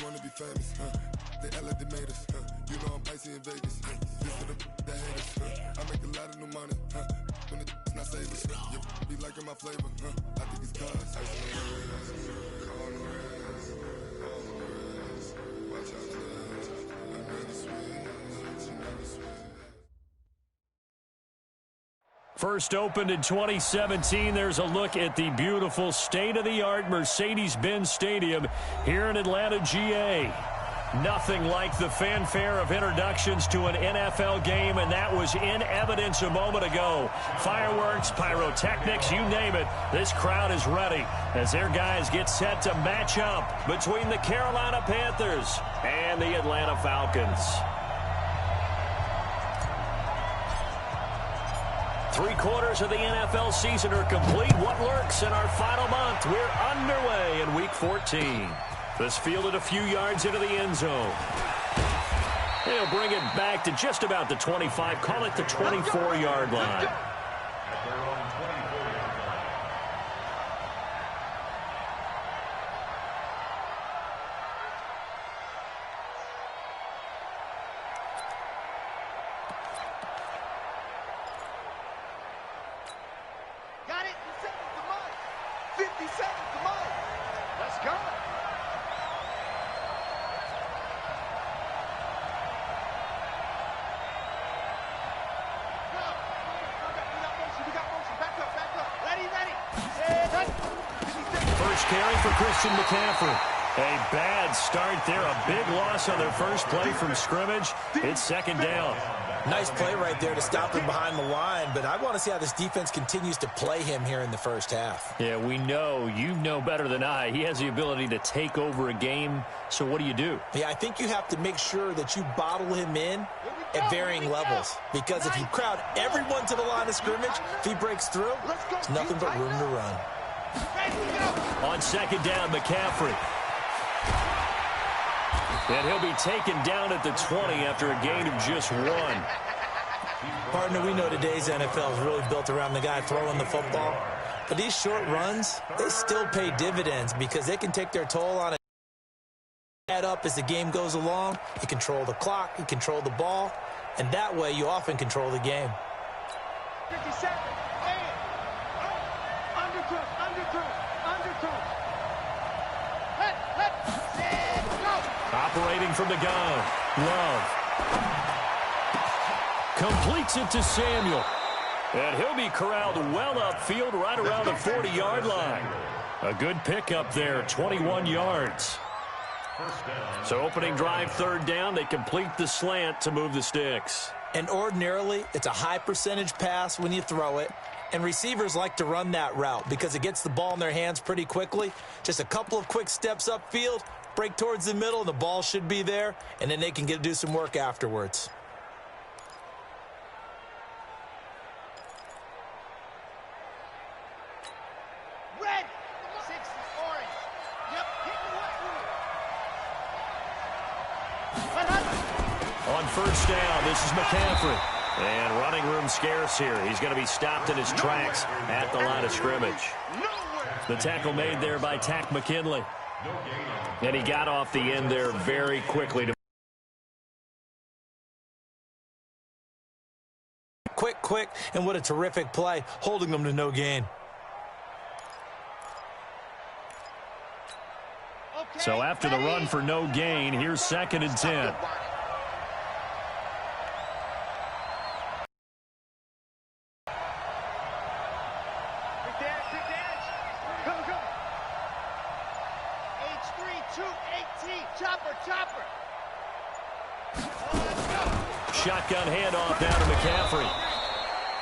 wanna be famous, they act like they made us, you know I'm icy in Vegas, this for the that hate us, I make a lot of new money, when it's not savers, you be liking my flavor, I think it's cause ice on the res, call on the res, watch out for this, another sweet. First opened in 2017. There's a look at the beautiful state-of-the-art Mercedes-Benz Stadium here in Atlanta, GA. Nothing like the fanfare of introductions to an NFL game, and that was in evidence a moment ago. Fireworks, pyrotechnics, you name it. This crowd is ready as their guys get set to match up between the Carolina Panthers and the Atlanta Falcons. 3/4 of the NFL season are complete. What lurks in our final month? We're underway in Week 14. This fielded a few yards into the end zone. They'll bring it back to just about the 25. Call it the 24-yard line. Got it. 50 seconds. Come on. Let's go. First carry for Christian McCaffrey. A bad start there. A big loss on their first play from scrimmage. It's second down. Nice play right there to stop him behind the line, but I want to see how this defense continues to play him here in the first half. Yeah, we know. You know better than I. He has the ability to take over a game, so what do you do? Yeah, I think you have to make sure that you bottle him in at varying levels, because if you crowd everyone to the line of scrimmage, if he breaks through, there's nothing but room to run. On second down, McCaffrey. And he'll be taken down at the 20 after a gain of just 1. Partner, we know today's NFL is really built around the guy throwing the football. But these short runs, they still pay dividends because they can take their toll on it. Add up as the game goes along. You control the clock, you control the ball, and that way you often control the game. 50 seconds. Undercut. Operating from the gun. Love. Completes it to Samuel. And he'll be corralled well upfield right around the 40-yard line. A good pickup there, 21 yards. So opening drive, third down, they complete the slant to move the sticks. And ordinarily, it's a high percentage pass when you throw it. And receivers like to run that route because it gets the ball in their hands pretty quickly. Just a couple of quick steps upfield, break towards the middle, and the ball should be there, and then they can do some work afterwards. Red. 60, orange. Yep, On first down, this is McCaffrey. And running room scarce here. He's going to be stopped in his tracks at the line of scrimmage. The tackle made there by Tack McKinley. And he got off the end there very quickly. Quick, and what a terrific play, holding them to no gain. So after the run for no gain, here's 2nd and 10. Shotgun handoff down to McCaffrey.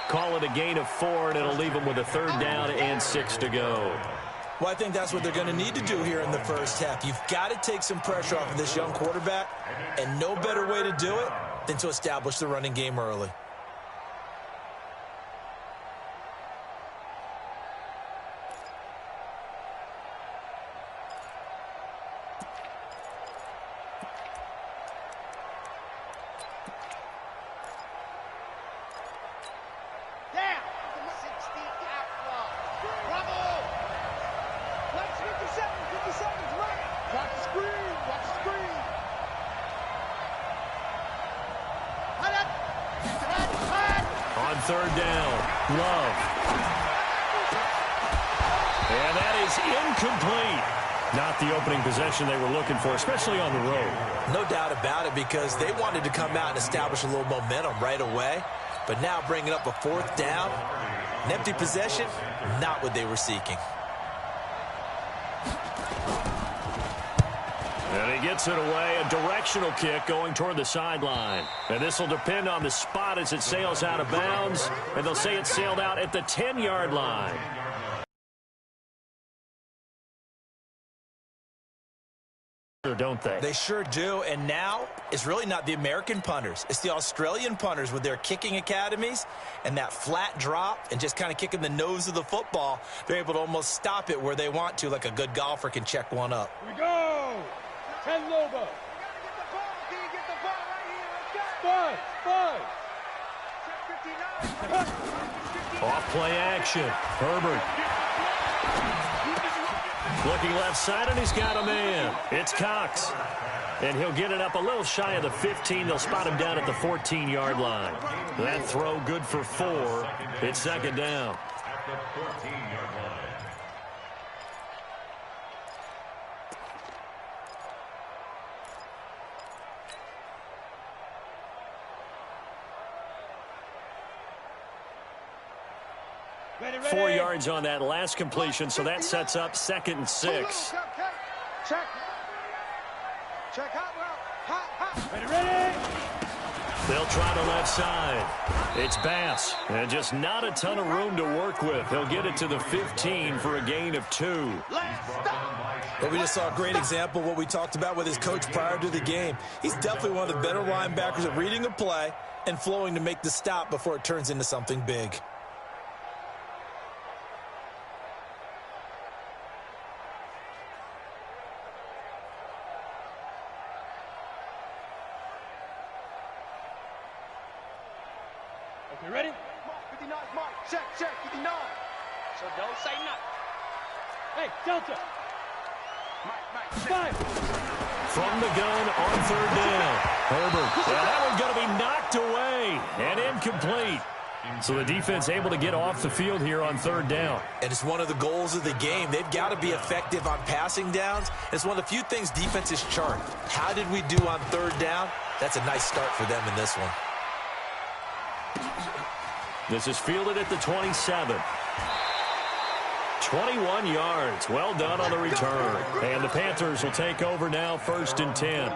Call it a gain of 4, and it'll leave him with a third down and 6 to go. Well, I think that's what they're going to need to do here in the first half. You've got to take some pressure off of this young quarterback, and no better way to do it than to establish the running game early. Watch the screen. third down. Love. And that is incomplete. Not the opening possession they were looking for, especially on the road. No doubt about it, because they wanted to come out and establish a little momentum right away. But now bringing up a fourth down, an empty possession, not what they were seeking. And he gets it away, a directional kick going toward the sideline. And this will depend on the spot as it sails out of bounds. And they'll say it sailed out at the 10-yard line. Don't they? They sure do. And now it's really not the American punters. It's the Australian punters with their kicking academies and that flat drop and just kind of kicking the nose of the football. They're able to almost stop it where they want to, like a good golfer can check one up. Here we go. 10 Lobo. Five. Off play action. Herbert. Looking left side, and he's got a man. It's Cox. And he'll get it up a little shy of the 15. They'll spot him down at the 14-yard line. That throw good for 4. It's second down. At the 14-yard line. 4 yards on that last completion, so that sets up 2nd and 6. Check. Hot route. Ready. They'll try the left side. It's Bass, and just not a ton of room to work with. He'll get it to the 15 for a gain of 2. But we just saw a great example of what we talked about with his coach prior to the game. He's definitely one of the better linebackers at reading a play and flowing to make the stop before it turns into something big. You ready? 59, Mike. Check. 59. So don't say nothing. Hey, Delta. Mike. Five. From the gun on 3rd down. Herbert. And that one's going to be knocked away and incomplete. So the defense able to get off the field here on 3rd down. And it's one of the goals of the game. They've got to be effective on passing downs. It's one of the few things defenses chart. How did we do on 3rd down? That's a nice start for them in this one. This is fielded at the 27. 21 yards. Well done on the return. And the Panthers will take over now, 1st and 10.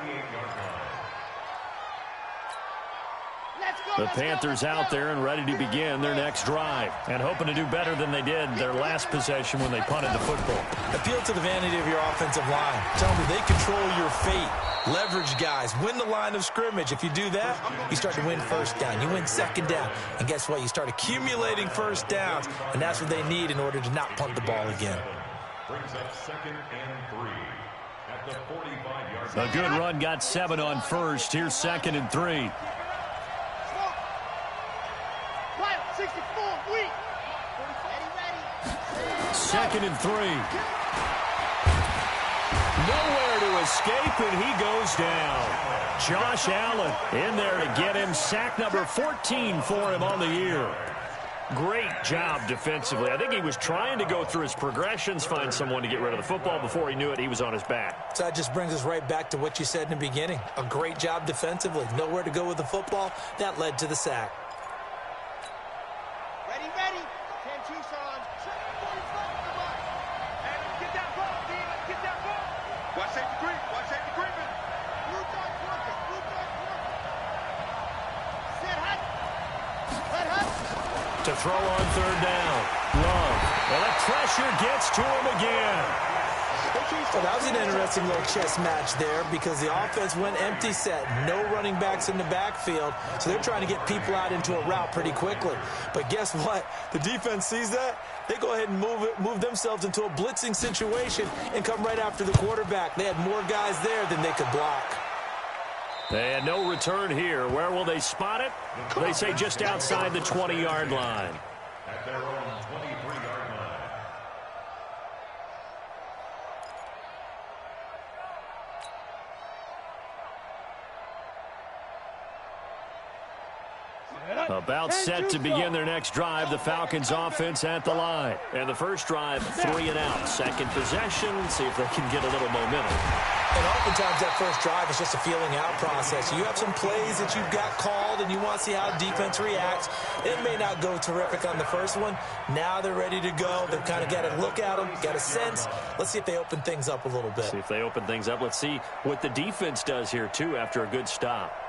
The Panthers out there and ready to begin their next drive and hoping to do better than they did their last possession when they punted the football. Appeal to the vanity of your offensive line. Tell them they control your fate. Leverage guys. Win the line of scrimmage. If you do that, you start to win 1st down. You win 2nd down. And guess what? You start accumulating 1st downs. And that's what they need in order to not punt the ball again. Brings up 2nd and 3 at the 45-yard line. A good run got 7 on 1st. Here's 2nd and 3. 64, weak. Ready. 2nd and 3. Nowhere to escape, and he goes down. Josh Allen in there to get him. Sack number 14 for him on the year. Great job defensively. I think he was trying to go through his progressions, find someone to get rid of the football. Before he knew it, he was on his back. So that just brings us right back to what you said in the beginning. A great job defensively. Nowhere to go with the football. That led to the sack. Ready. 10-2, son. Get that ball, D. Let's get that ball. Watch safety creep. Blue dog working. Sit hut. To throw on 3rd down. Love. Well, that pressure gets to him again. So that was an interesting little chess match there because the offense went empty set. No running backs in the backfield, so they're trying to get people out into a route pretty quickly. But guess what? The defense sees that. They go ahead and move themselves into a blitzing situation and come right after the quarterback. They had more guys there than they could block. They had no return here. Where will they spot it? They say just outside the 20-yard line. At their own 23-yard line. About set to begin their next drive. The Falcons offense at the line. And the first drive, 3 and out. Second possession, see if they can get a little momentum. And oftentimes that first drive is just a feeling out process. You have some plays that you've got called and you want to see how defense reacts. It may not go terrific on the first one. Now they're ready to go. They've kind of got to look at them, got a sense. Let's see if they open things up a little bit. See if they open things up. Let's see what the defense does here, too, after a good stop.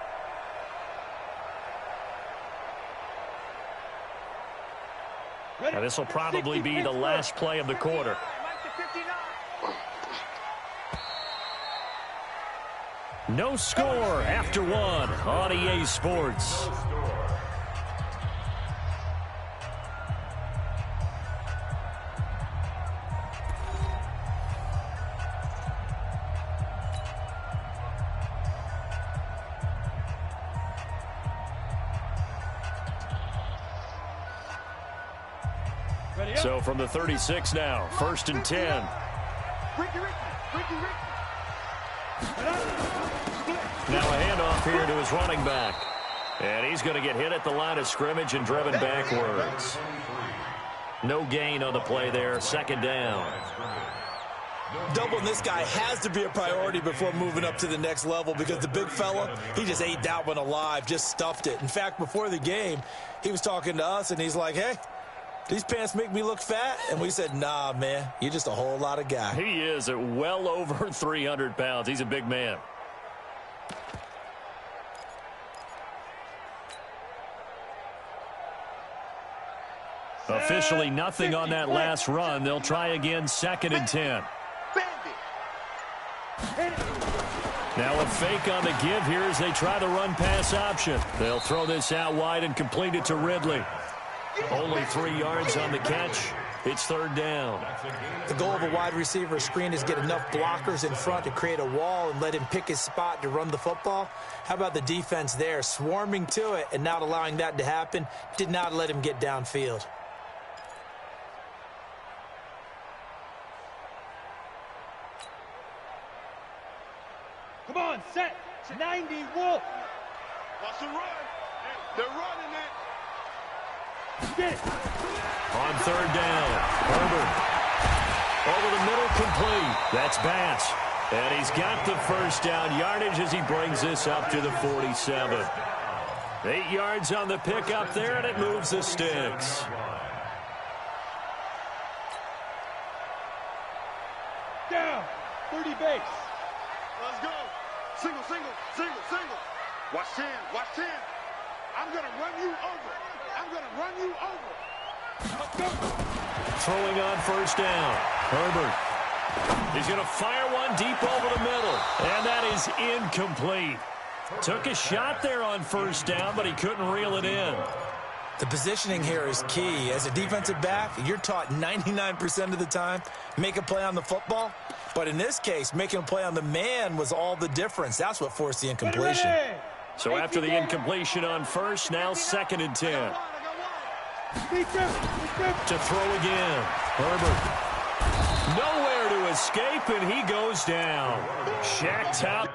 Now, this will probably be the last play of the quarter. No score after one on EA Sports. So from the 36 now, 1st and 10. Now a handoff here to his running back. And he's going to get hit at the line of scrimmage and driven backwards. No gain on the play there, 2nd down. Doubling this guy has to be a priority before moving up to the next level because the big fella, he just ate that one alive, just stuffed it. In fact, before the game, he was talking to us, and he's like, hey, these pants make me look fat? And we said, nah, man, you're just a whole lot of guy. He is at well over 300 pounds. He's a big man. Officially nothing on that last run. They'll try again, 2nd and 10. Now a fake on the give here as they try the run-pass option. They'll throw this out wide and complete it to Ridley. Only 3 yards on the catch. It's 3rd down. The goal of a wide receiver screen is get enough blockers in front to create a wall and let him pick his spot to run the football. How about the defense there, swarming to it and not allowing that to happen? Did not let him get downfield. Come on, set. 90, Wolf. What's the run? They're running it. Get it. On 3rd down, Herbert. Over the middle, complete. That's Bass. And he's got the 1st down yardage as he brings this up to the 47. 8 yards on the pickup there, and it moves the sticks. Down. 30 base. Let's go. Single, single, single, single. Watch 10, watch 10. I'm going to run you over. I'm going to run you over. Let's go. Throwing on 1st down. Herbert. He's going to fire one deep over the middle. And that is incomplete. Took a shot there on 1st down, but he couldn't reel it in. The positioning here is key. As a defensive back, you're taught 99% of the time, make a play on the football. But in this case, making a play on the man was all the difference. That's what forced the incompletion. So after the incompletion on 1st, now 2nd and 10. To throw again. Herbert. Nowhere to escape, and he goes down. Shacked out.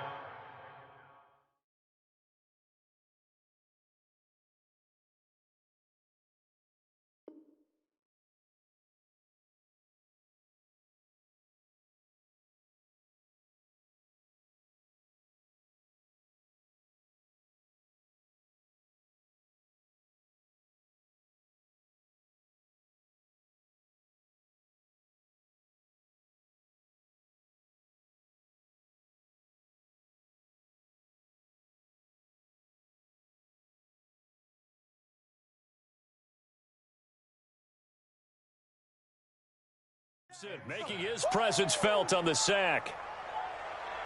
Making his presence felt on the sack.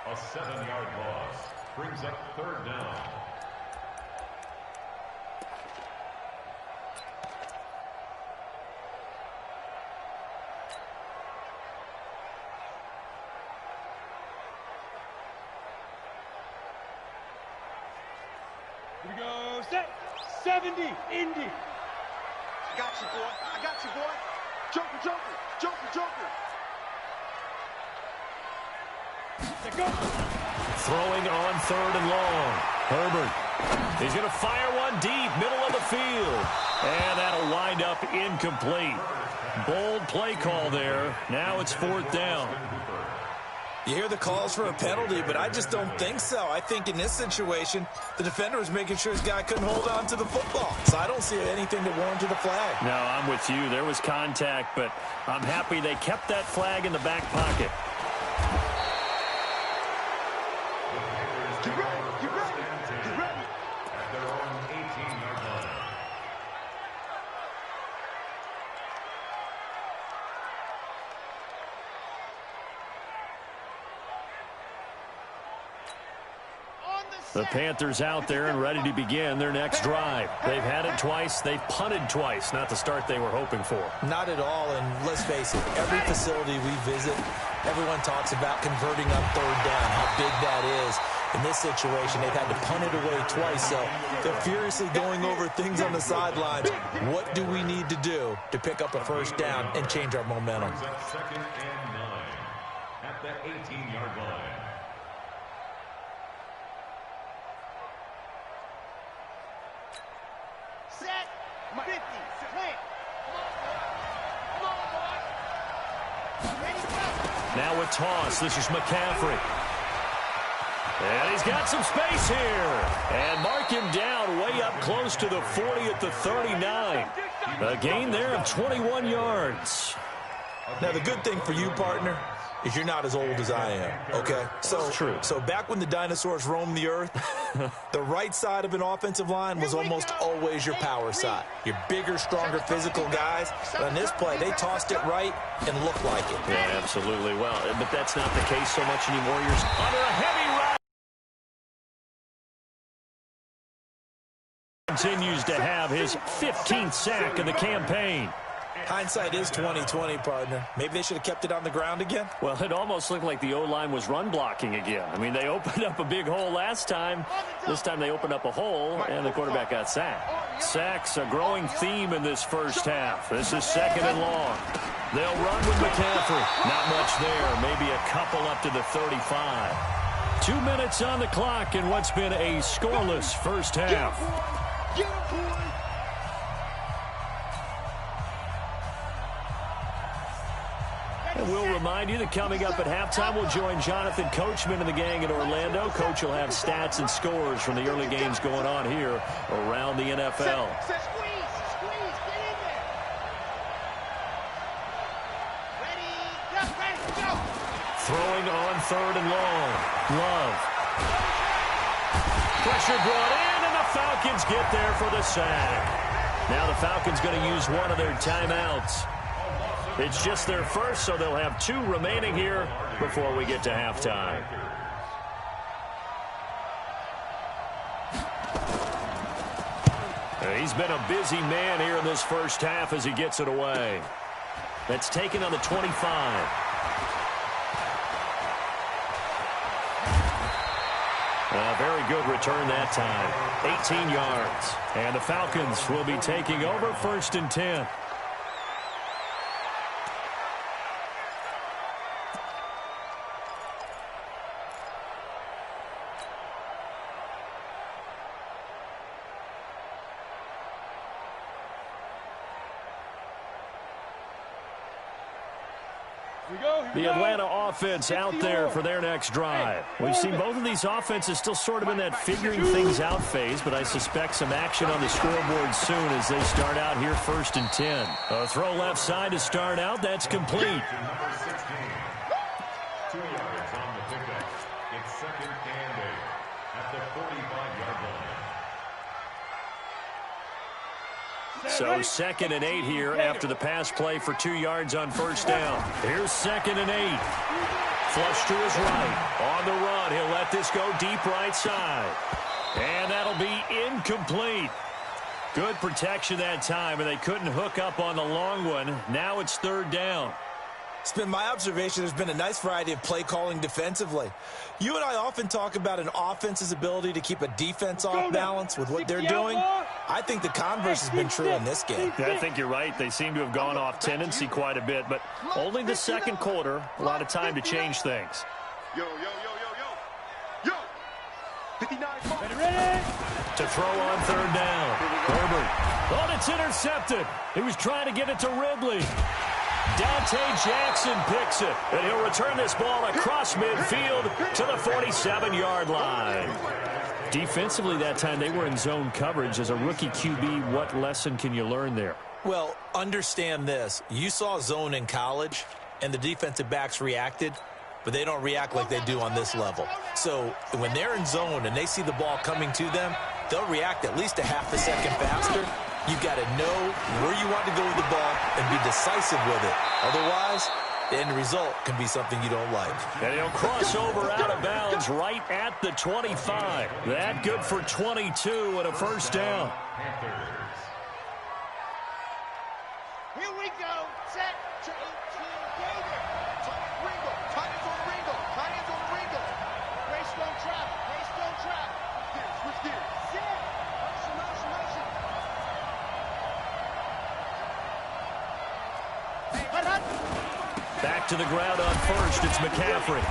A 7-yard loss brings up 3rd down. Here we go, set. 70, Indy. I got you, boy. I got you, boy. Joker, Joker, Joker, Joker. Let go. Throwing on 3rd and long. Herbert. He's going to fire one deep, middle of the field. And that'll wind up incomplete. Bold play call there. Now it's 4th down. You hear the calls for a penalty, but I just don't think so. I think in this situation, the defender was making sure his guy couldn't hold on to the football. So I don't see anything that warranted a flag. No, I'm with you. There was contact, but I'm happy they kept that flag in the back pocket. Get ready, get ready, get ready. At their own 18-yard line. The Panthers out there and ready to begin their next drive. They've had it twice. They've punted twice. Not the start they were hoping for. Not at all, and let's face it, every facility we visit, everyone talks about converting on 3rd down, how big that is. In this situation, they've had to punt it away twice, so they're furiously going over things on the sidelines. What do we need to do to pick up a 1st down and change our momentum? At 2nd and 9 at the 18-yard line. Set, 50, plant. Now a toss. This is McCaffrey. And he's got some space here. And mark him down way up close to the 40 at the 39. A gain there of 21 yards. Now, the good thing for you, partner, is you're not as old as I am, okay? So, true. So back when the dinosaurs roamed the earth, the right side of an offensive line was almost always your power side. Your bigger, stronger, physical guys. But on this play, they tossed it right and looked like it. Yeah, absolutely. Well, but that's not the case so much anymore. You're under a heavy ride. Continues to have his 15th sack of the campaign. Hindsight is 20/20, partner. Maybe they should have kept it on the ground again. Well, it almost looked like the O-line was run blocking again. I mean, they opened up a big hole last time. This time they opened up a hole, and the quarterback got sacked. Sacks, a growing theme in this first half. This is 2nd and long. They'll run with McCaffrey. Not much there. Maybe a couple up to the 35. 2 minutes on the clock in what's been a scoreless first half. Get him, boy. And we'll remind you that coming up at halftime, we'll join Jonathan Coachman and the gang in Orlando. Coach will have stats and scores from the early games going on here around the NFL. Set, squeeze, squeeze, get in there. Ready, go. Throwing on 3rd and long. Love. Pressure brought in, and the Falcons get there for the sack. Now the Falcons going to use one of their timeouts. It's just their first, so they'll have 2 remaining here before we get to halftime. He's been a busy man here in this first half as he gets it away. That's taken on the 25. A very good return that time. 18 yards. And the Falcons will be taking over 1st and 10. The Atlanta offense out there for their next drive. We've seen both of these offenses still sort of in that figuring things out phase, but I suspect some action on the scoreboard soon as they start out here 1st and 10. A throw left side to start out. That's complete. Number 16. 2 yards on the pickup. It's 2nd and 8 at the 45-yard line. So 2nd and 8 here after the pass play for 2 yards on 1st down. Here's 2nd and 8. Flush to his right. On the run, he'll let this go deep right side. And that'll be incomplete. Good protection that time, and they couldn't hook up on the long one. Now it's 3rd down. It's been my observation there's been a nice variety of play calling defensively. You and I often talk about an offense's ability to keep a defense off balance with what they're doing. I think the converse has been true in this game. Yeah, I think you're right. They seem to have gone off tendency quite a bit, but only the 2nd quarter, a lot of time to change things. Yo, yo, yo, yo, yo. Yo. Ready? To throw on third down. Herbert. Oh, it's intercepted. He was trying to get it to Ridley. Dante Jackson picks it, and he'll return this ball across midfield to the 47-yard line. Defensively that time, they were in zone coverage. As a rookie QB, what lesson can you learn there? Well, understand this. You saw zone in college, and the defensive backs reacted, but they don't react like they do on this level. So when they're in zone and they see the ball coming to them, they'll react at least a half a second faster. You've got to know where you want to go with the ball and be decisive with it. Otherwise, the end result can be something you don't like. And he'll cross over out of bounds right at the 25. That good for 22 and a first down. Here we go. Set. To 18. David. Ringo. Tight ends on Ringo. Tight ends on Ringo. Greystone trap. Greystone trap. Switch gears. Set. Motion, motion, motion. Back to the ground on first. It's McCaffrey.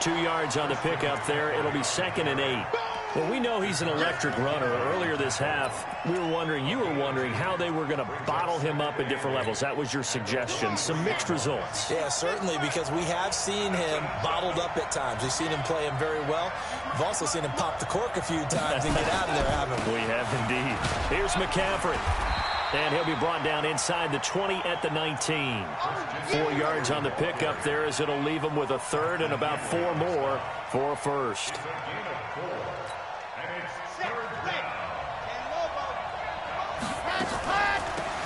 2 yards on the pickup there. It'll be 2nd and 8. Well, we know he's an electric runner. Earlier this half, you were wondering how they were going to bottle him up at different levels. That was your suggestion. Some mixed results. Yeah, certainly, because we have seen him bottled up at times. We've seen him play him very well. We've also seen him pop the cork a few times and get out of there, haven't we? We have indeed. Here's McCaffrey. And he'll be brought down inside the 20 at the 19. 4 yards on the pickup there, as it'll leave him with a third and about 4 more for a first.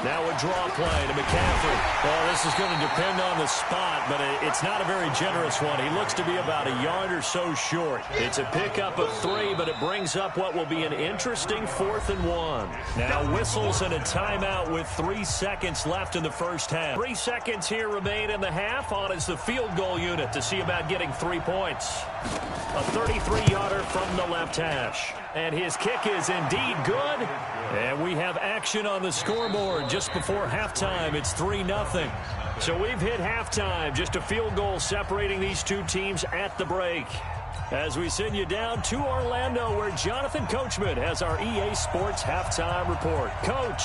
Now a draw play to McCaffrey. Well, this is going to depend on the spot, but it's not a very generous one. He looks to be about a yard or so short. It's a pickup of 3, but it brings up what will be an interesting 4th and 1. Now whistles and a timeout with 3 seconds left in the first half. 3 seconds here remain in the half. On is the field goal unit to see about getting 3 points. A 33-yarder from the left hash. And his kick is indeed good. And we have action on the scoreboard just before halftime. It's 3-0. So we've hit halftime. Just a field goal separating these two teams at the break. As we send you down to Orlando, where Jonathan Coachman has our EA Sports halftime report. Coach,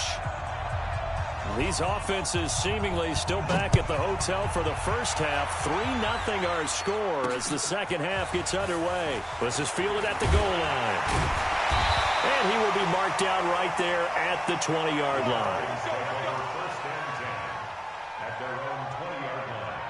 these offenses seemingly still back at the hotel for the first half. 3-0 our score as the second half gets underway. This is fielded at the goal line. And he will be marked down right there at the 20-yard line. First and 10 at their own 20-yard line.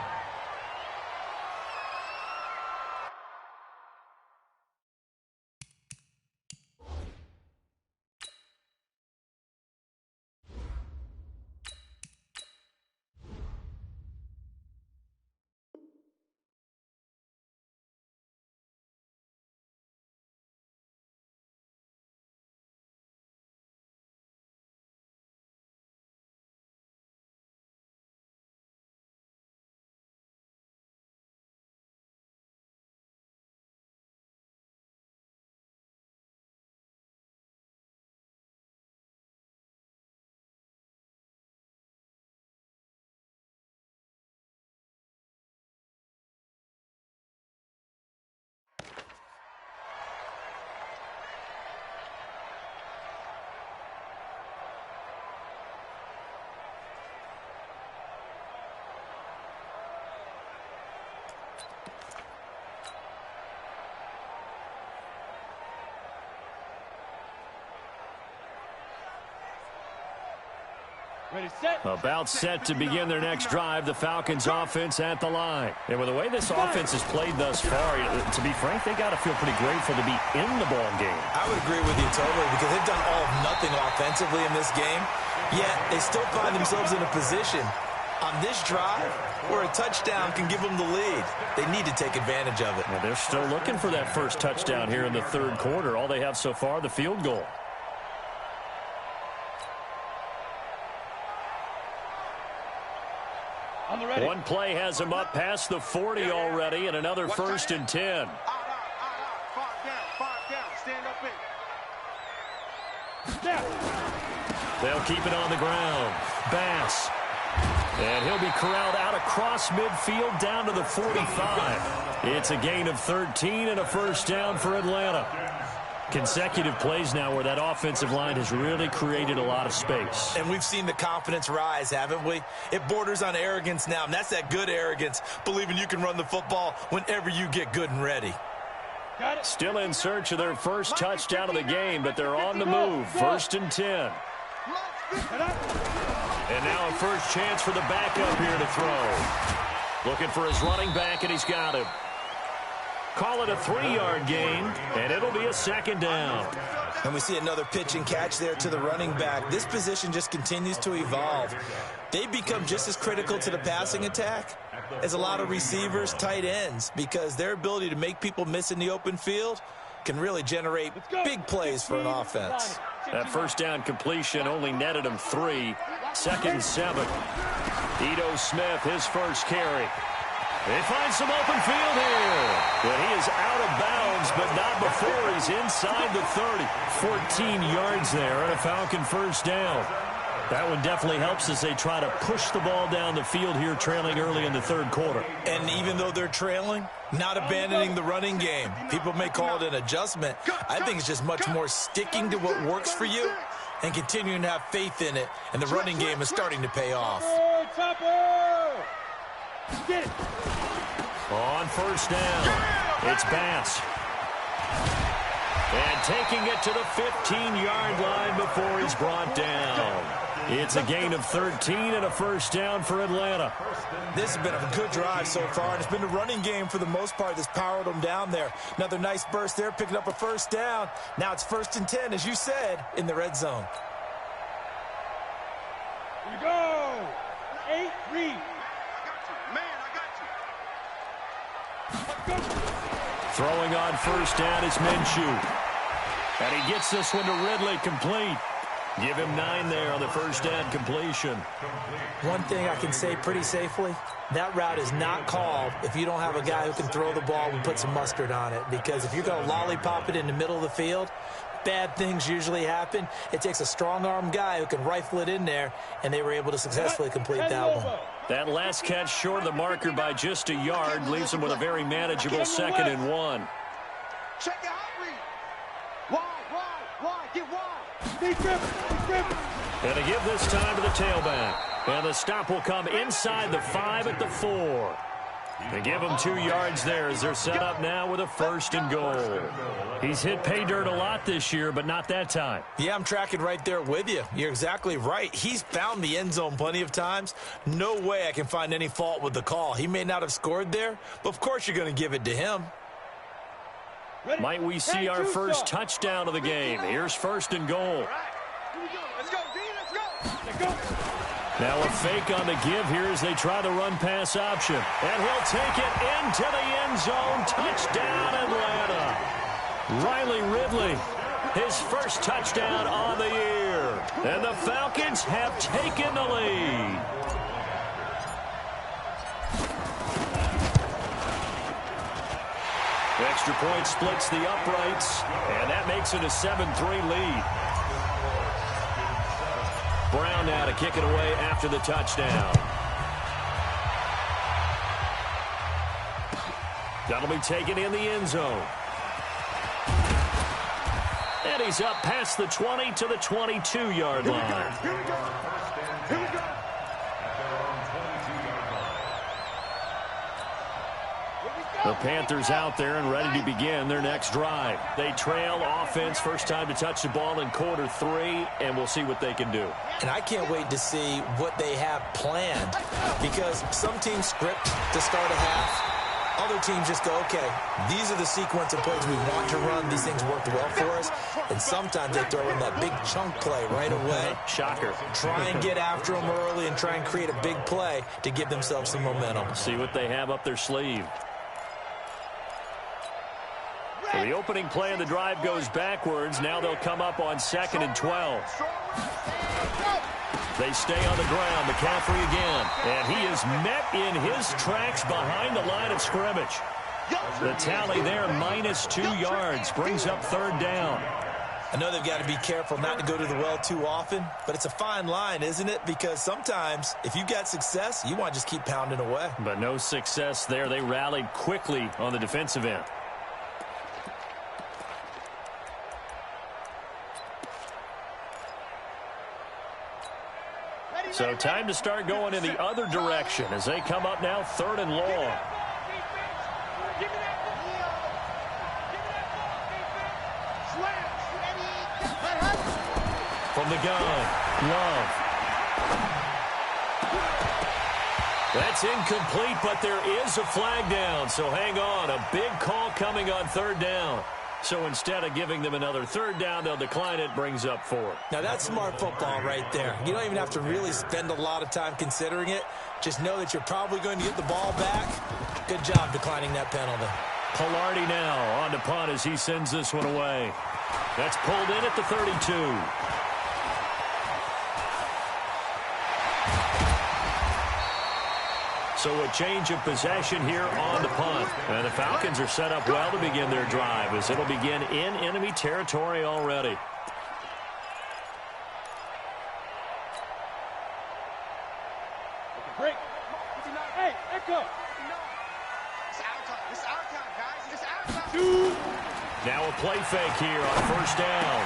Ready, set. About set to begin their next drive, the Falcons offense at the line. And with the way this offense has played thus far, to be frank, they got to feel pretty grateful to be in the ball game. I would agree with you totally, because they've done all of nothing offensively in this game, yet they still find themselves in a position on this drive where a touchdown can give them the lead. They need to take advantage of it. Well, they're still looking for that first touchdown here in the third quarter. All they have so far, the field goal. One play has him up past the 40 already, and another first and 10. 5 down. Stand up in. They'll keep it on the ground. Bass. And he'll be corralled out across midfield down to the 45. It's a gain of 13 and a first down for Atlanta. Consecutive plays now where that offensive line has really created a lot of space. And we've seen the confidence rise, haven't we? It borders on arrogance now, and that's that good arrogance, believing you can run the football whenever you get good and ready. Still in search of their first touchdown of the game, but they're on the move. 1st and 10. And now a first chance for the backup here to throw. Looking for his running back, and he's got him. Call it a 3-yard gain, and it'll be a 2nd down. And we see another pitch and catch there to the running back. This position just continues to evolve. They've become just as critical to the passing attack as a lot of receivers, tight ends, because their ability to make people miss in the open field can really generate big plays for an offense. That first down completion only netted him 3. 2nd and 7. Ito Smith, his first carry. They find some open field here. But he is out of bounds, but not before he's inside the 30. 14 yards there and a Falcon first down. That one definitely helps as they try to push the ball down the field here, trailing early in the 3rd quarter. And even though they're trailing, not abandoning the running game. People may call it an adjustment. I think it's just much more sticking to what works for you and continuing to have faith in it. And the running game is starting to pay off. Get it. On first down, it's Bass. And taking it to the 15-yard line before he's brought down. It's a gain of 13 and a first down for Atlanta. This has been a good drive so far, and it's been the running game for the most part that's powered them down there. Another nice burst there, picking up a first down. Now it's 1st and 10, as you said, in the red zone. Here we go. 8, read. Throwing on first down is Minshew. And he gets this one to Ridley, complete. Give him 9 there on the first down completion. One thing I can say pretty safely, that route is not called if you don't have a guy who can throw the ball and put some mustard on it. Because if you're going to lollipop it in the middle of the field, bad things usually happen. It takes a strong-arm guy who can rifle it in there, and they were able to successfully complete that one. That last catch short of the marker by just a yard leaves him with a very manageable 2nd and 1. Check your hot read. Wide, get wide. And to give this time to the tailback. And the stop will come inside the 5 at the 4. They give him 2 yards there as they're set up now with a 1st and goal. He's hit pay dirt a lot this year, but not that time. Yeah, I'm tracking right there with you. You're exactly right. He's found the end zone plenty of times. No way I can find any fault with the call. He may not have scored there, but of course you're going to give it to him. Might we see our first touchdown of the game? Here's 1st and goal. Let's go, D, let's go. Now a fake on the give here as they try the run-pass option. And he'll take it into the end zone. Touchdown, Atlanta. Riley Ridley, his first touchdown on the year. And the Falcons have taken the lead. Extra point splits the uprights, and that makes it a 7-3 lead. Brown now to kick it away after the touchdown. That'll be taken in the end zone. And he's up past the 20 to the 22-yard line. Here we go. The Panthers out there and ready to begin their next drive. They trail offense, first time to touch the ball in quarter 3, and we'll see what they can do. And I can't wait to see what they have planned, because some teams script to start a half. Other teams just go, okay, these are the sequence of plays we want to run. These things worked well for us. And sometimes they throw in that big chunk play right away. Shocker. Try and get after them early and try and create a big play to give themselves some momentum. See what they have up their sleeve. So the opening play of the drive goes backwards. Now they'll come up on 2nd and 12. They stay on the ground. McCaffrey again. And he is met in his tracks behind the line of scrimmage. The tally there, -2 yards. Brings up 3rd down. I know they've got to be careful not to go to the well too often, but it's a fine line, isn't it? Because sometimes if you got success, you want to just keep pounding away. But no success there. They rallied quickly on the defensive end. So time to start going in the other direction as they come up now 3rd and long. From the gun, Love. That's incomplete, but there is a flag down. So hang on, a big call coming on 3rd down. So instead of giving them another 3rd down, they'll decline it, brings up 4. Now that's smart football right there. You don't even have to really spend a lot of time considering it. Just know that you're probably going to get the ball back. Good job declining that penalty. Pilardi now on to punt as he sends this one away. That's pulled in at the 32. So a change of possession here on the punt. And the Falcons are set up well to begin their drive as it'll begin in enemy territory already. Break. Hey, echo. It's our time. It's our time, guys. It's our time. Two. Now a play fake here on 1st down.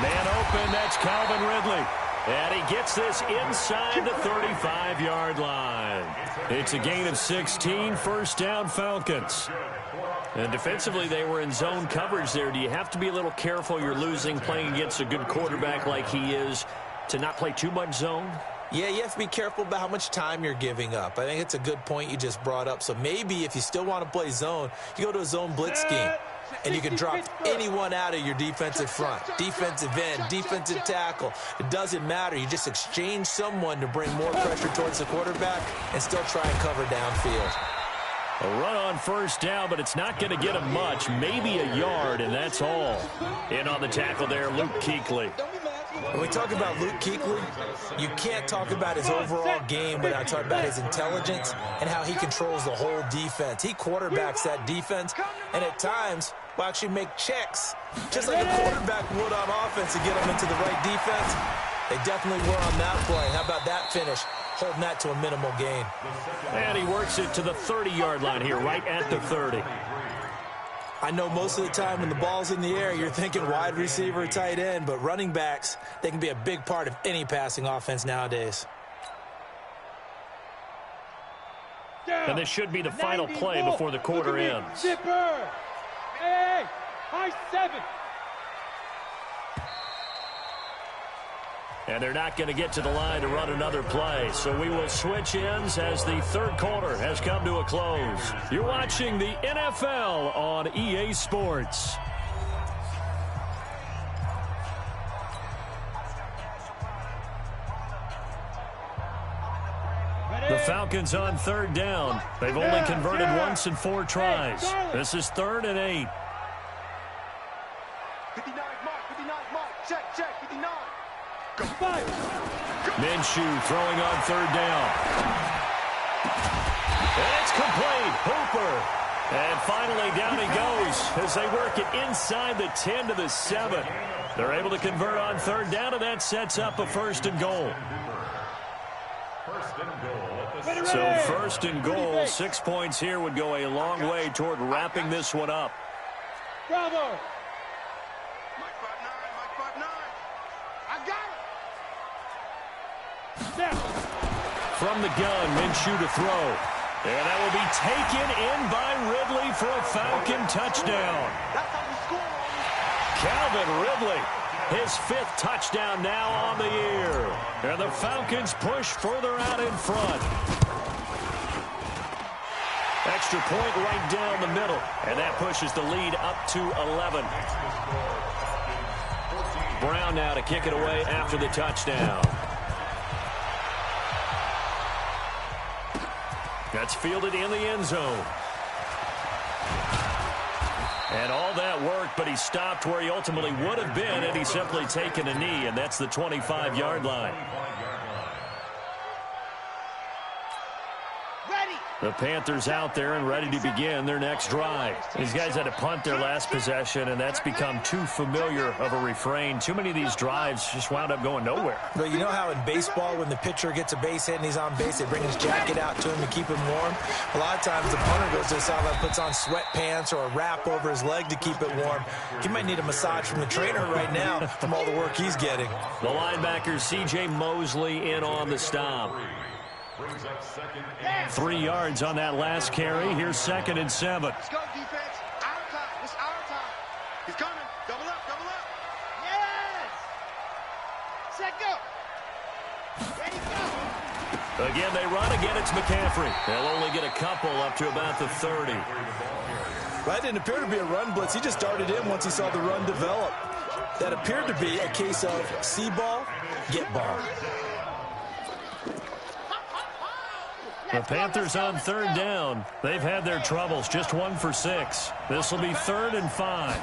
Man open, that's Calvin Ridley. And he gets this inside the 35-yard line. It's a gain of 16, 1st down Falcons. And defensively, they were in zone coverage there. Do you have to be a little careful? You're losing, playing against a good quarterback like he is, to not play too much zone? Yeah, you have to be careful about how much time you're giving up. I think it's a good point you just brought up. So maybe if you still want to play zone, you go to a zone blitz scheme. And you can drop anyone out of your defensive front, defensive end, defensive tackle. It doesn't matter. You just exchange someone to bring more pressure towards the quarterback and still try and cover downfield. A run on 1st down, but it's not going to get him much. Maybe a yard, and that's all. In on the tackle there, Luke Kuechly. When we talk about Luke Kuechly, you can't talk about his overall game without talking about his intelligence and how he controls the whole defense. He quarterbacks that defense, and at times will actually make checks, just like a quarterback would on offense to get them into the right defense. They definitely were on that play. How about that finish? Holding that to a minimal gain. And he works it to the 30-yard line here, right at the 30. I know most of the time when the ball's in the air, you're thinking wide receiver, tight end, but running backs, they can be a big part of any passing offense nowadays. And this should be the final play before the quarter ends. Zipper. Hey, high 7. And they're not going to get to the line to run another play. So we will switch ends as the 3rd quarter has come to a close. You're watching the NFL on EA Sports. The Falcons on 3rd down. They've only converted once in 4 tries. This is 3rd and 8. 59 mark. 59 mark. Check. 59. Minshew throwing on 3rd down. And it's complete. Hooper. And finally down he goes as they work it inside the 10 to the 7. They're able to convert on 3rd down, and that sets up a 1st and goal. So 1st and goal, 6 points here would go a long way toward wrapping this one up. Bravo. Mike 5'9". I got it. Snap. From the gun, Minshew to throw. And that will be taken in by Ridley for a Falcon touchdown. That's how we score. Calvin Ridley, his 5th touchdown now on the year. And the Falcons push further out in front. Extra point right down the middle. And that pushes the lead up to 11. Brown now to kick it away after the touchdown. That's fielded in the end zone. And all that worked, but he stopped where he ultimately would have been had he simply taken a knee, and that's the 25-yard line. Ready. The Panthers out there and ready to begin their next drive. These guys had to punt their last possession, and that's become too familiar of a refrain. Too many of these drives just wound up going nowhere. Well, you know how in baseball, when the pitcher gets a base hit and he's on base, they bring his jacket out to him to keep him warm? A lot of times the punter goes to the sideline, puts on sweatpants or a wrap over his leg to keep it warm. He might need a massage from the trainer right now from all the work he's getting. The linebacker, C.J. Mosley, in on the stop. 3 yards on that last carry. Here's 2nd and 7. Let's go, defense. Our time. It's our time. He's coming. Double up, double up. Yes! Set, go. Ready, go. Again, they run. Again, it's McCaffrey. They'll only get a couple up to about the 30. That didn't appear to be a run blitz. He just darted in once he saw the run develop. That appeared to be a case of see ball, get ball. The Panthers on 3rd down. They've had their troubles. Just 1 for 6. This will be 3rd and 5.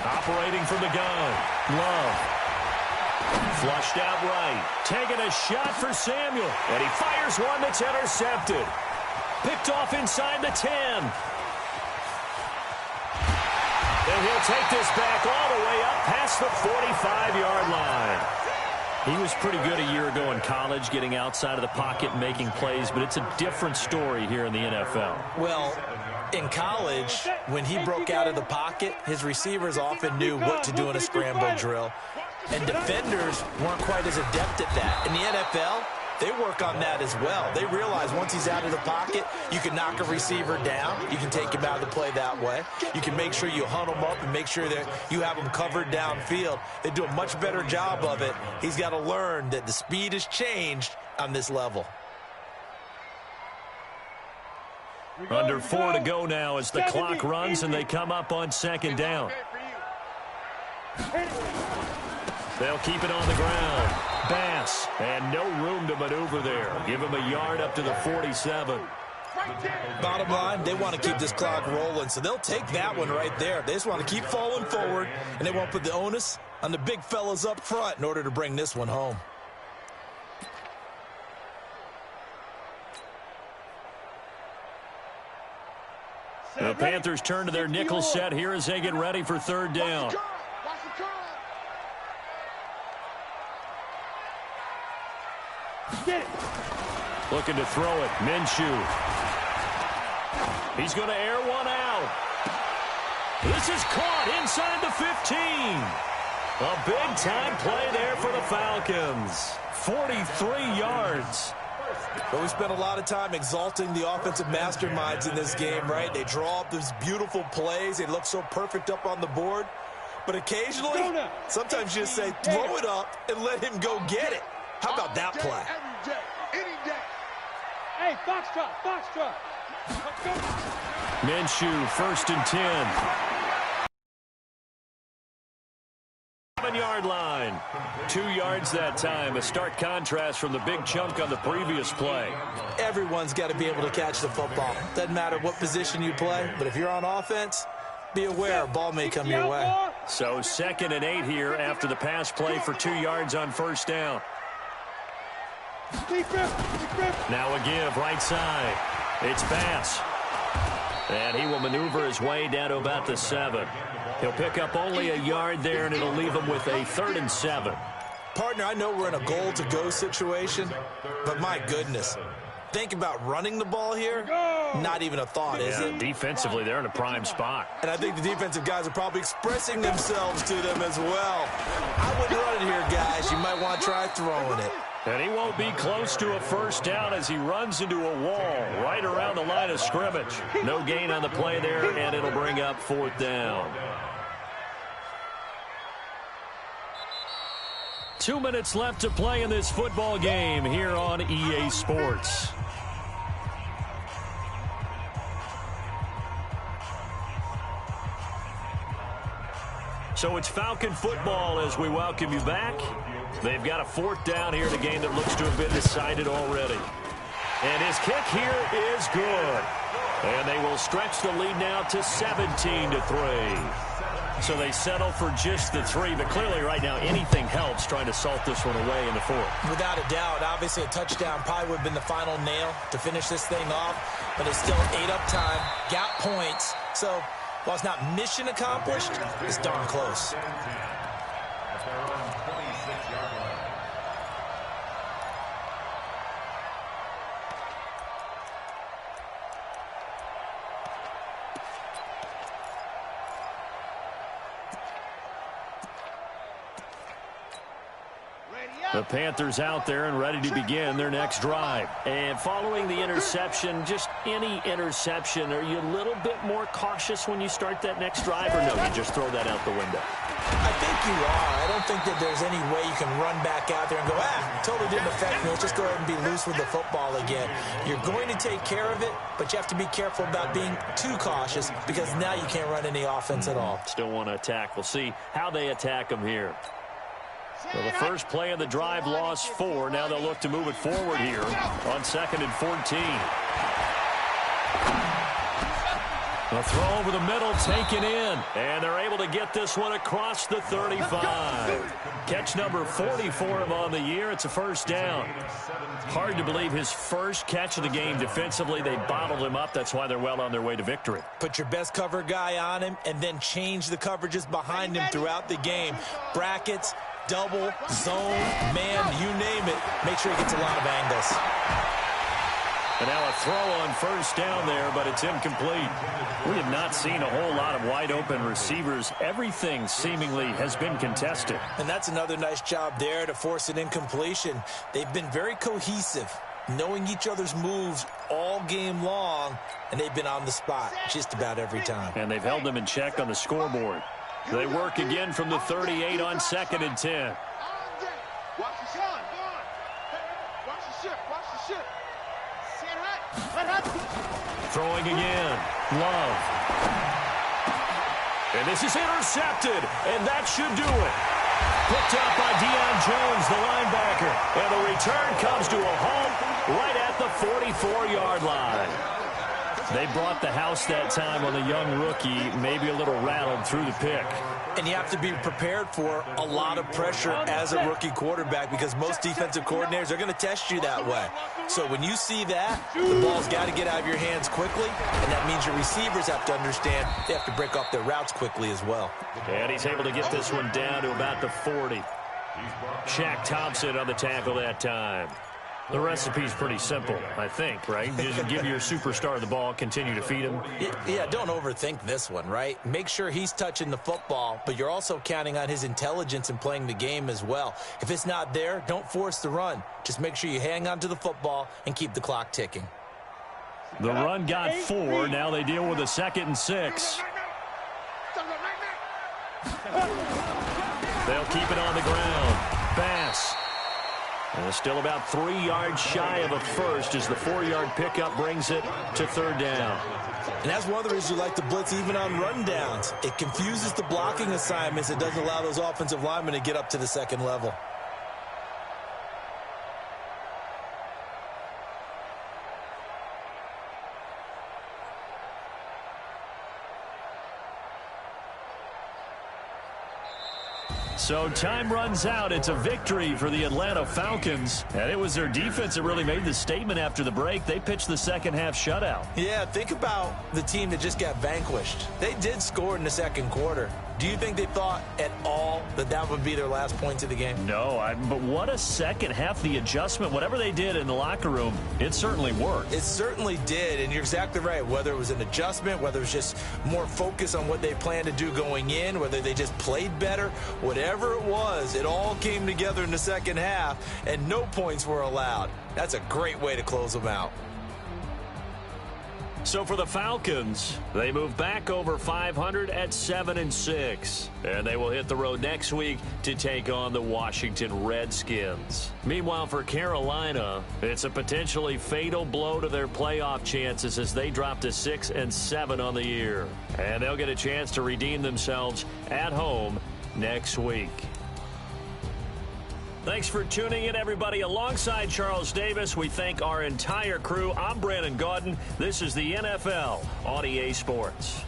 Operating from the gun. Love. Flushed out right. Taking a shot for Samuel. And he fires one that's intercepted. Picked off inside the 10. And he'll take this back all the way up past the 45-yard line. He was pretty good a year ago in college, getting outside of the pocket and making plays, but it's a different story here in the NFL. Well, in college, when he broke out of the pocket, his receivers often knew what to do in a scramble drill, and defenders weren't quite as adept at that. In the NFL, they work on that as well. They realize once he's out of the pocket, you can knock a receiver down. You can take him out of the play that way. You can make sure you hunt him up and make sure that you have him covered downfield. They do a much better job of it. He's got to learn that the speed has changed on this level. Under 4 to go now as the clock runs and they come up on 2nd down. They'll keep it on the ground. Bass, and no room to maneuver there. Give him a yard up to the 47. Bottom line, they want to keep this clock rolling, so they'll take that one right there. They just want to keep falling forward, and they won't put the onus on the big fellas up front in order to bring this one home. The Panthers turn to their nickel set here as they get ready for 3rd down. Looking to throw it. Minshew. He's going to air one out. This is caught inside the 15. A big-time play there for the Falcons. 43 yards. But we spent a lot of time exalting the offensive masterminds in this game, right? They draw up these beautiful plays. They look so perfect up on the board. But occasionally, sometimes you just say, throw it up and let him go get it. How about that play? Hey, foxtrot, foxtrot. Minshew, 1st and 10. 7-yard line. 2 yards that time. A stark contrast from the big chunk on the previous play. Everyone's got to be able to catch the football. Doesn't matter what position you play, but if you're on offense, be aware a ball may come your way. So 2nd and 8 here after the pass play for 2 yards on 1st down. Now a give right side. It's Bass. And he will maneuver his way down to about the 7. He'll pick up only a yard there, and it'll leave him with a 3rd and 7. Partner, I know we're in a goal-to-go situation, but my goodness. Think about running the ball here. Not even a thought, is it? Defensively, they're in a prime spot. And I think the defensive guys are probably expressing themselves to them as well. I wouldn't run it here, guys. You might want to try throwing it. And he won't be close to a 1st down as he runs into a wall right around the line of scrimmage. No gain on the play there, and it'll bring up 4th down. 2 minutes left to play in this football game here on EA Sports. So it's Falcon football as we welcome you back. They've got a 4th down here in a game that looks to have been decided already. And his kick here is good. And they will stretch the lead now to 17-3. So they settle for just the 3, but clearly right now anything helps trying to salt this one away in the 4th. Without a doubt, obviously a touchdown probably would have been the final nail to finish this thing off, but it's still ate up time, got points. So while it's not mission accomplished, it's darn close. At their own 26-yard line. The Panthers out there and ready to begin their next drive. And following the interception, just any interception, are you a little bit more cautious when you start that next drive, or no, you just throw that out the window? I think you are. I don't think that there's any way you can run back out there and go, totally didn't affect me. Let's just go ahead and be loose with the football again. You're going to take care of it, but you have to be careful about being too cautious because now you can't run any offense at all. Still want to attack. We'll see how they attack them here. So the first play of the drive lost 4. Now they'll look to move it forward here on 2nd and 14. The throw over the middle taken in. And they're able to get this one across the 35. Catch number 40 for him on the year. It's a first down. Hard to believe his first catch of the game defensively. They bottled him up. That's why they're well on their way to victory. Put your best cover guy on him and then change the coverages behind him throughout the game. Brackets, double, zone, man, you name it. Make sure he gets a lot of angles. And now a throw on first down there, but it's incomplete. We have not seen a whole lot of wide open receivers. Everything seemingly has been contested. And that's another nice job there to force an incompletion. They've been very cohesive, knowing each other's moves all game long, and they've been on the spot just about every time. And they've held them in check on the scoreboard. They work again from the 38 on 2nd and 10. Watch the shot. Watch the ship. Watch the ship. Throwing again. Love. And this is intercepted, and that should do it. Picked up by Deion Jones, the linebacker. And the return comes to a halt right at the 44-yard line. They brought the house that time on the young rookie, maybe a little rattled through the pick. And you have to be prepared for a lot of pressure as a rookie quarterback because most defensive coordinators are going to test you that way. So when you see that, the ball's got to get out of your hands quickly, and that means your receivers have to understand they have to break off their routes quickly as well. And he's able to get this one down to about the 40. Shaq Thompson on the tackle that time. The recipe's pretty simple, I think, right? Just give your superstar the ball, continue to feed him. Yeah, don't overthink this one, right? Make sure he's touching the football, but you're also counting on his intelligence in playing the game as well. If it's not there, don't force the run. Just make sure you hang on to the football and keep the clock ticking. The run got 4. Now they deal with a 2nd and 6. They'll keep it on the ground. Bass. And still about 3 yards shy of a first as the 4-yard pickup brings it to 3rd down. And that's one of the reasons you like to blitz even on rundowns. It confuses the blocking assignments. It doesn't allow those offensive linemen to get up to the second level. So time runs out. It's a victory for the Atlanta Falcons. And it was their defense that really made the statement after the break. They pitched the second half shutout. Yeah, think about the team that just got vanquished. They did score in the second quarter. Do you think they thought at all that that would be their last points of the game? No, but what a second half. The adjustment, whatever they did in the locker room, it certainly worked. It certainly did, and you're exactly right. Whether it was an adjustment, whether it was just more focus on what they planned to do going in, whether they just played better, whatever it was, it all came together in the second half, and no points were allowed. That's a great way to close them out. So for the Falcons, they move back over 500 at 7-6. And they will hit the road next week to take on the Washington Redskins. Meanwhile, for Carolina, it's a potentially fatal blow to their playoff chances as they drop to 6-7 on the year. And they'll get a chance to redeem themselves at home next week. Thanks for tuning in, everybody. Alongside Charles Davis, we thank our entire crew. I'm Brandon Gaudin. This is the NFL on EA Sports.